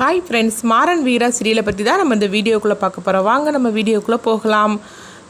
Hi friends, Maran வீரா சீரியலை பற்றி தான் நம்ம இந்த வீடியோக்குள்ளே பார்க்க போகிறோம். வாங்க நம்ம வீடியோக்குள்ளே போகலாம்.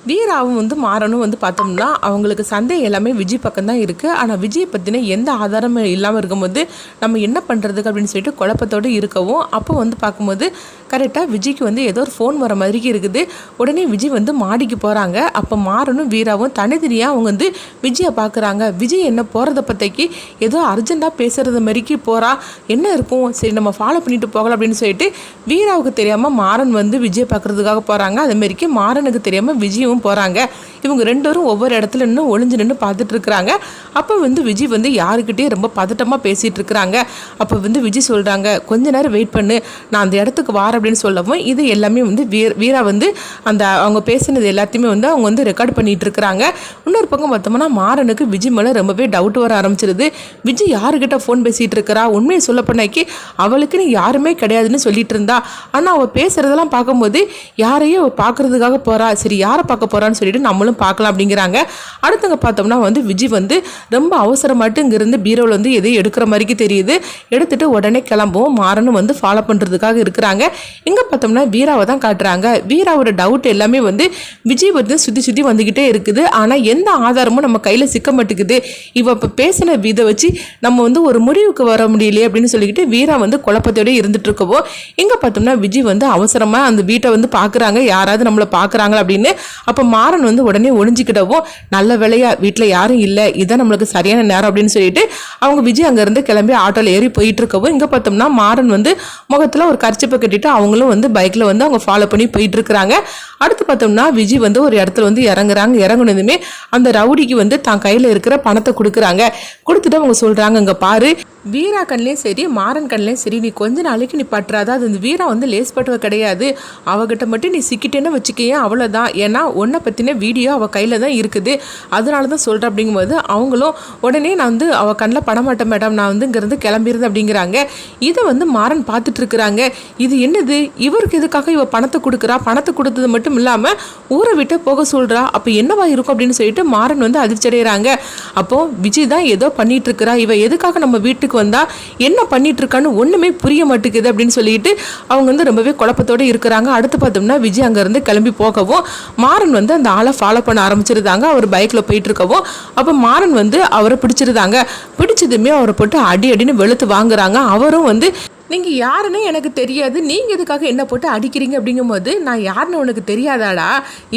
வீராவும் மாறனும் பார்த்தோம்னா அவங்களுக்கு சந்தேகம் எல்லாமே விஜய் பக்கம் தான் இருக்குது. ஆனால் விஜயை பற்றின எந்த ஆதாரமும் இல்லாமல் இருக்கும்போது நம்ம என்ன பண்ணுறதுக்கு அப்படின்னு சொல்லிட்டு குழப்பத்தோடு இருக்கவும், அப்போ பார்க்கும்போது கரெக்டாக விஜய்க்கு ஏதோ ஒரு ஃபோன் வர மாதிரி இருக்குது. உடனே விஜய் மாடிக்கு போகிறாங்க. அப்போ மாறனும் வீராவும் தனித்தனியாக அவங்க விஜயை பார்க்குறாங்க. விஜய் என்ன போகிறத பற்றிக்கு ஏதோ அர்ஜென்ட்டாக பேசுகிறது மாதிரிக்கு போகிறா, என்ன இருக்கும், சரி நம்ம ஃபாலோ பண்ணிட்டு போகலாம் அப்படின்னு சொல்லிட்டு வீராவுக்கு தெரியாமல் மாறன் விஜயை பார்க்குறதுக்காக போகிறாங்க. அதுமாரிக்கு மாறனுக்கு தெரியாமல் விஜயும் போகிறாங்க. இவங்க ரெண்டு பேரும் ஒவ்வொரு இடத்துல இன்னும் ஒளிஞ்சு நின்று பார்த்துட்டு இருக்கிறாங்க. அப்போ விஜய் யாருக்கிட்டே ரொம்ப பதட்டமாக பேசிகிட்டு இருக்கிறாங்க. அப்போ விஜய் சொல்கிறாங்க, கொஞ்ச நேரம் வெயிட் பண்ணு, நான் அந்த இடத்துக்கு வார அப்படின்னு சொல்லவும் இது எல்லாமே வீரா அந்த அவங்க பேசினது எல்லாத்தையுமே அவங்க ரெக்கார்ட் பண்ணிட்டு இருக்கிறாங்க. இன்னொரு பக்கம் பார்த்தோம்னா மாறனுக்கு விஜய் மேலே ரொம்பவே டவுட் வர ஆரம்பிச்சிருது. விஜய் யாருக்கிட்ட ஃபோன் பேசிகிட்டு இருக்கிறா, உண்மையை சொல்ல பண்ணாக்கி அவளுக்குன்னு யாருமே கிடையாதுன்னு சொல்லிட்டு இருந்தா. ஆனால் அவள் பேசுகிறதெல்லாம் பார்க்கும்போது யாரையும் அவள் பார்க்குறதுக்காக போகிறா, சரி யாரை பார்க்க போகிறான்னு சொல்லிட்டு நம்மளும் பார்க்கலாம் அப்படிங்கிறாங்க. அடுத்தவங்க பார்த்தோம்னா விஜய் ரொம்ப அவசரமாட்டு இங்கிருந்து பீரோவில் எதையும் எடுக்கிற மாதிரிக்கு தெரியுது. எடுத்துட்டு உடனே கிளம்பவும் மாறனும் ஃபாலோ பண்ணுறதுக்காக இருக்கிறாங்க. இங்கே பார்த்தோம்னா வீராவை தான் காட்டுறாங்க. வீராவோட டவுட் எல்லாமே விஜய் சுற்றி சுற்றி வந்துக்கிட்டே இருக்குது. ஆனால் எந்த ஆதாரமும் நம்ம கையில் சிக்க மாட்டேங்குது. இவ இப்போ பேசின விதை வச்சு நம்ம ஒரு முடிவுக்கு வர முடியலையே அப்படின்னு சொல்லிக்கிட்டு வீரா குழப்பத்தோடு இருந்துட்டு இருக்கவோ, இங்கே பார்த்தோம்னா விஜய் அவசரமாக அந்த வீட்டை பார்க்குறாங்க, யாராவது நம்மளை பார்க்குறாங்களா அப்படின்னு. அப்போ மாறன் உடனே ஒளிஞ்சிக்கிட்டவும், நல்ல வேலையா வீட்டில் யாரும் இல்லை, இதான் நம்மளுக்கு சரியான நேரம் அப்படின்னு சொல்லிட்டு அவங்க விஜய் அங்கேருந்து கிளம்பி ஆட்டோவில் ஏறி போயிட்டு இருக்கவும், இங்கே பார்த்தோம்னா மாறன் முகத்தில் ஒரு கர்ச்சிப்பை கட்டிட்டு அவங்களும் பைக்கில் அவங்க ஃபாலோ பண்ணி போயிட்டு இருக்கிறாங்க. அடுத்து பார்த்தோம்னா விஜய் ஒரு இடத்துல இறங்குறாங்க. இறங்குனதுமே அந்த ரவுடிக்கு தான் கையில் இருக்கிற பணத்தை கொடுக்குறாங்க. கொடுத்துட்டு அவங்க சொல்கிறாங்க, இங்கே பாரு, வீரா கண்லேயும் சரி மாறன் கண்லேயும் சரி, நீ கொஞ்ச நாளைக்கு நீ பற்றாதா, அது வீரா லேஸ் பட்டுவ கிடையாது, அவகிட்ட மட்டும் நீ சிக்கிட்டேன்னு வச்சுக்கையே, அவ்வளோதான். ஏன்னா உன்னை பற்றின வீடியோ அவள் கையில் தான் இருக்குது, அதனால தான் சொல்கிறேன் அப்படிங்கும்போது அவங்களும் உடனே நான் அவள் கண்ணில் படமாட்டேன் மேடம், நான் இங்கேருந்து கிளம்பிடுது அப்படிங்கிறாங்க. இதை மாறன் பார்த்துட்டு இருக்கிறாங்க. இது என்னது, இவருக்கு எதுக்காக இவ பணத்தை கொடுக்குறா, பணத்தை கொடுத்தது மட்டும் இல்லாமல் ஊரை விட்டு போக சொல்கிறா, அப்போ என்னவா இருக்கும் அப்படின்னு சொல்லிட்டு மாறன் அதிர்ச்சி அடைகிறாங்க. அப்போது விஜய் தான் ஏதோ பண்ணிட்டு இருக்கிறா, இவ எதுக்காக நம்ம வீட்டுக்கு வந்தா, என்ன பண்ணிட்டு இருக்கான்னு ஒண்ணுமே புரிய மாட்டேங்குது அப்படின்னு சொல்லிட்டு அவங்க ரொம்பவே குழப்பத்தோட இருக்கிறாங்க. அடுத்து பார்த்தோம்னா விஜய் அங்கிருந்து கிளம்பி போகவும் மாறன் அந்த ஆளை ஃபாலோ பண்ண ஆரம்பிச்சிருந்தாங்க. அவர் பைக்ல போயிட்டு இருக்கவும் அப்ப மாறன் அவரை பிடிச்சிருந்தாங்க. பிடிச்சதுமே அவரை போட்டு அடி அடின்னு வெளுத்து வாங்குறாங்க. அவரும் நீங்கள் யாருன்னு எனக்கு தெரியாது, நீங்கள் எதுக்காக என்ன போட்டு அடிக்கிறீங்க அப்படிங்கும்போது, நான் யாருன்னு உனக்கு தெரியாதாடா,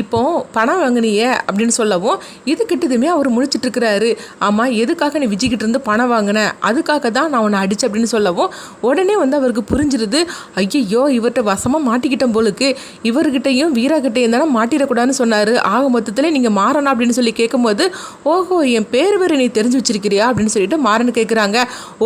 இப்போ பணம் வாங்கினியே அப்படின்னு சொல்லவும் இதுக்கிட்டதுமே அவர் முழிச்சிட்ருக்கிறாரு. ஆமாம், எதுக்காக நீ விஜய்கிட்ட இருந்து பணம் வாங்கினேன், அதுக்காக தான் நான் உன்னை அடித்தேன் அப்படின்னு சொல்லவும் உடனே அவருக்கு புரிஞ்சிருது. ஐயோ, இவர்கிட்ட வசமாக மாட்டிக்கிட்டேன் போலுக்கு, இவர்கிட்டையும் வீராகிட்டையும் தானே மாட்டிடக்கூடாதுன்னு சொன்னார், ஆக மொத்தத்தில் நீங்கள் மாறனா அப்படின்னு சொல்லி கேட்கும்போது, ஓஹோ, என் பேர் வேறு நீ தெரிஞ்சு வச்சிருக்கிறியா அப்படின்னு சொல்லிட்டு மாறன்னு கேட்குறாங்க.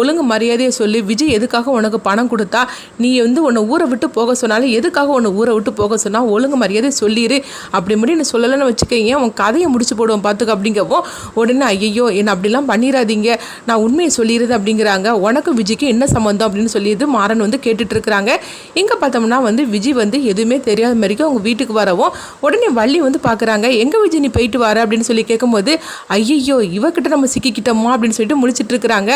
ஒழுங்கு மரியாதையை சொல்லி, விஜய் எதுக்காக உனக்கு பணம் கொடுத்தா, நீ உன்னை ஊரை விட்டு போக சொன்னாலும் எதுக்காக உன்னை ஊரை விட்டு போக சொன்னா, ஒழுங்கு மரியாதை சொல்லிடு, அப்படி முடியும் சொல்லலைன்னு வச்சுக்கீங்க, உன் கதையை முடிச்சு போடுவோம் பார்த்துக்க அப்படிங்கவும் உடனே ஐயோ என்ன அப்படிலாம் பண்ணிடாதீங்க, நான் உண்மையை சொல்லிடுது அப்படிங்கிறாங்க. உனக்கும் விஜய்க்கு என்ன சம்மந்தம் அப்படின்னு சொல்லிது மாறன் கேட்டுட்டு இருக்கிறாங்க. இங்கே பார்த்தோம்னா விஜய் எதுவுமே தெரியாத மாதிரிக்கும் அவங்க வீட்டுக்கு வரவும் உடனே வள்ளி பார்க்குறாங்க. எங்க விஜய் நீ போயிட்டு வர அப்படின்னு சொல்லி கேட்கும்போது, ஐயோ இவகிட்ட நம்ம சிக்கிக்கிட்டோமா அப்படின்னு சொல்லிட்டு முடிச்சிட்டு இருக்கிறாங்க.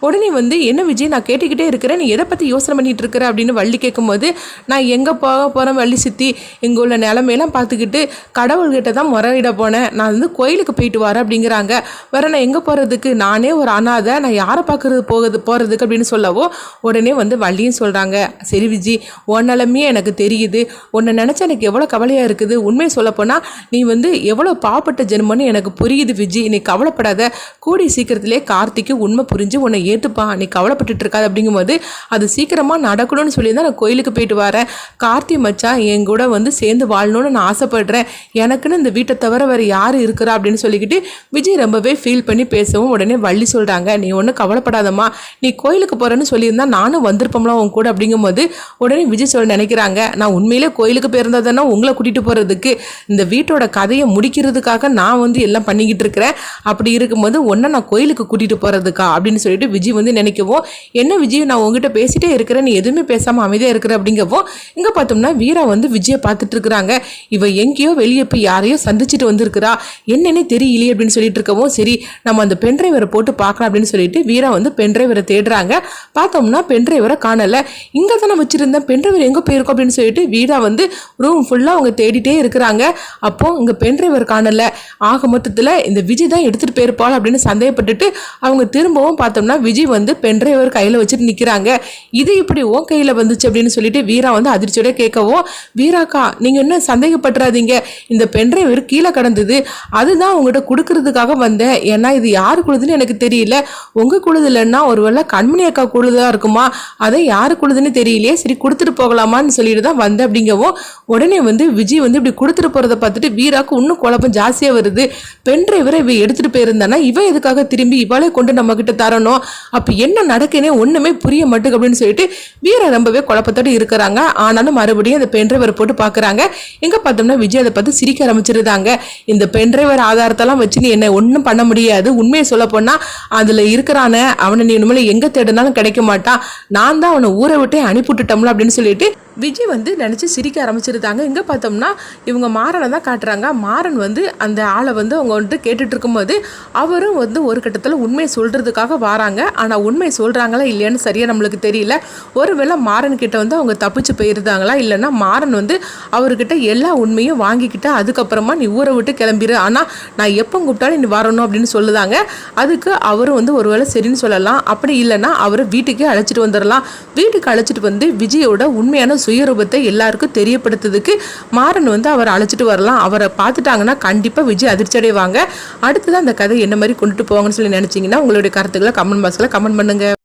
உடனே என்ன விஜய், நான் கேட்டுக்கிட்டே இருக்கிறேன், நீ எதை பற்றி யோசனை பண்ணிட்டு இருக்கிற அப்படின்னு வள்ளி கேட்கும்போது, நான் எங்கே போக போகிறேன் வள்ளி சித்தி, இங்கே உள்ள நிலமையெல்லாம் பார்த்துக்கிட்டு கடவுள்கிட்ட தான் முறையிட போனேன், நான் கோயிலுக்கு போயிட்டு வரேன் அப்படிங்கிறாங்க. வேற நான் எங்கே போகிறதுக்கு, நானே ஒரு அனாதை, நான் யாரை பார்க்கறது போகிறதுக்கு அப்படின்னு சொல்லவோ உடனே வள்ளியும் சொல்கிறாங்க, சரி விஜி, உன் நிலமையே எனக்கு தெரியுது, உன்னை நினச்சா எனக்கு எவ்வளோ கவலையாக இருக்குது, உண்மையை சொல்லப்போனால் நீ எவ்வளோ பாவப்பட்ட ஜென்மன்னு எனக்கு புரியுது விஜி, நீ கவலைப்படாத, கூடி சீக்கிரத்திலே கார்த்திக்கு உண்மை புரிஞ்சு உன்னை ஏற்றுப்பா, நீ கவலைப்பட்டுட்டு இருக்காது அப்படிங்கும்போது, அது சீக்கிரமாக நடக்கணும்னு சொல்லி தான் நான் கோயிலுக்கு போயிட்டு வரேன், கார்த்தி மச்சான் என் கூட சேர்ந்து வாழணும்னு நான் ஆசைப்படுறேன், எனக்குன்னு இந்த வீட்டை தவிர வேறு யார் இருக்கிறா அப்படின்னு சொல்லிக்கிட்டு விஜய் ரொம்பவே ஃபீல் பண்ணி பேசவும் உடனே வள்ளி சொல்கிறாங்க, நீ ஒன்றும் கவலைப்படாதம்மா, நீ கோயிலுக்கு போகிறேன்னு சொல்லியிருந்தா நானும் வந்திருப்போம்லாம் உன் கூட அப்படிங்கும்போது உடனே விஜய் சொல்ல நினைக்கிறாங்க, நான் உண்மையிலே கோயிலுக்கு போயிருந்ததுன்னா உங்களை கூட்டிகிட்டு போகிறதுக்கு, இந்த வீட்டோட கதையை முடிக்கிறதுக்காக நான் எல்லாம் பண்ணிக்கிட்டு இருக்கிறேன், அப்படி இருக்கும்போது ஒன்றை நான் கோயிலுக்கு கூட்டிகிட்டு போகிறதுக்கா அப்படின்னு சொல்லிட்டு விஜய் நினைக்கவும், என்ன விஜய் நான் உங்ககிட்ட பேசிட்டு சிரிச்சிட்டே இருக்கிற, நீ எதுவுமே பேசாமல் அமைதியாக இருக்கிற அப்படிங்கப்போ இங்கே பார்த்தோம்னா வீரா வந்து விஜயை பார்த்துட்டு இருக்கிறாங்க. இவ எங்கேயோ வெளியே போய் யாரையோ சந்திச்சுட்டு வந்திருக்கிறா, என்னன்னே தெரியலையே அப்படின்னு சொல்லிட்டு இருக்கவும், சரி நம்ம அந்த பென்ட்ரைவரை போட்டு பார்க்கலாம் அப்படின்னு சொல்லிட்டு வீரா வந்து பென்ட்ரைவரை தேடுறாங்க. பார்த்தோம்னா பென்ட்ரைவரை காணலை. இங்கே தானே வச்சிருந்தேன், பென்ட்ரைவர் எங்கே போயிருக்கோம் அப்படின்னு சொல்லிட்டு வீரா வந்து ரூம் ஃபுல்லாக அவங்க தேடிட்டே இருக்கிறாங்க. அப்போ இங்கே பென்ட்ரைவர் காணலை. ஆக மொத்தத்தில் இந்த விஜய் தான் எடுத்துகிட்டு போயிருப்பாள் அப்படின்னு சந்தேகப்பட்டுட்டு அவங்க திரும்பவும் பார்த்தோம்னா விஜய் வந்து பென்ட்ரைவர் கையில் வச்சுட்டு நிற்கிறாங்க. இது இப்படி உன் கையில் வந்துச்சு அப்படின்னு சொல்லிட்டு வீரா வந்து அதிர்ச்சியோட கேட்கவும், வீராக்கா நீங்கள் என்ன சந்தேகப்பட்டுறாதீங்க, இந்த பென்ட்ரைவர் கீழே கடந்தது, அதுதான் உங்கள்கிட்ட கொடுக்கறதுக்காக வந்தேன். ஏன்னா இது யாரு குழுதுன்னு எனக்கு தெரியல, உங்கள் குழுது இல்லைன்னா ஒருவேளை கண்மணி அக்கா குழுதாக இருக்குமா, அதை யாரு குழுதுன்னு தெரியலையே, சரி கொடுத்துட்டு போகலாமான்னு சொல்லிட்டு தான் வந்தேன் அப்படிங்கவும், உடனே வந்து விஜய் வந்து இப்படி கொடுத்துட்டு போகிறத பார்த்துட்டு வீராக்கு இன்னும் குழப்பம் ஜாஸ்தியாக வருது. பென்ட்ரைவரை இவ எடுத்துகிட்டு போயிருந்தானா இவன் எதுக்காக திரும்பி இவளே கொண்டு நம்ம கிட்ட தரணும், அப்போ என்ன நடக்குன்னே ஒன்றுமே புரிய மாட்டுக்கு அப்படின்னு சொல்லிட்டு வீரா ரொம்பவே குழப்பத்தோடு இருக்கிறாங்க. ஆனாலும் மறுபடியும் அந்த பென்ட்ரைவரை போட்டு பார்க்குறாங்க. எங்கே பார்த்தோம்னா விஜய் அதை பார்த்து சிரிக்க ஆரம்பிச்சிருந்தாங்க. இந்த பென்ட்ரைவர் ஆதாரத்தெல்லாம் வச்சு நீ என்ன ஒன்றும் பண்ண முடியாது, உண்மையை சொல்ல போனால் அதில் இருக்கிறானே அவனை நீ இனிமேல் எங்கே தேடினாலும் கிடைக்க மாட்டான், நான் தான் அவனை ஊரை விட்டே அனுப்பிவிட்டுட்டோம்ல அப்படின்னு சொல்லிட்டு விஜய் வந்து நினச்சி சிரிக்க ஆரம்பிச்சிருந்தாங்க. இங்கே பார்த்தோம்னா இவங்க மாறனை தான் காட்டுறாங்க. மாறன் வந்து அந்த ஆளை வந்து அவங்க வந்துட்டு கேட்டுட்டு இருக்கும்போது அவரும் வந்து ஒரு கட்டத்தில் உண்மையை சொல்கிறதுக்காக வராங்க. ஆனால் உண்மை சொல்கிறாங்களா இல்லையான்னு சரியாக நம்மளுக்கு தெரியல. ஒருவேளை மாறன் கிட்ட வந்து அவங்க தப்பிச்சு போயிருந்தாங்களா, இல்லைன்னா மாறன் வந்து அவர்கிட்ட எல்லா உண்மையும் வாங்கிக்கிட்டு அதுக்கப்புறமா நீ ஊரை விட்டு கிளம்பிடு, ஆனால் நான் எப்போ கூப்பிட்டாலும் நீ வரணும் அப்படின்னு சொல்லுதாங்க. அதுக்கு அவரும் வந்து ஒருவேளை சரின்னு சொல்லலாம், அப்படி இல்லைன்னா அவரை வீட்டுக்கே அழைச்சிட்டு வந்துடலாம். வீட்டுக்கு அழைச்சிட்டு வந்து விஜயோட உண்மையான சுயரூபத்தை எல்லாருக்கும் தெரியப்படுத்துறதுக்கு மாறன் வந்து அவரை அழைச்சிட்டு வரலாம். அவரை பார்த்துட்டாங்கன்னா கண்டிப்பாக விஜய் அதிர்ச்சி அடைவாங்க. அடுத்ததான் அந்த கதை என்ன மாதிரி கொண்டுட்டு போவாங்கன்னு சொல்லி நினச்சிங்கன்னா உங்களுடைய கருத்துக்களை கமெண்ட் பாக்ஸில் கமெண்ட் பண்ணுங்கள்.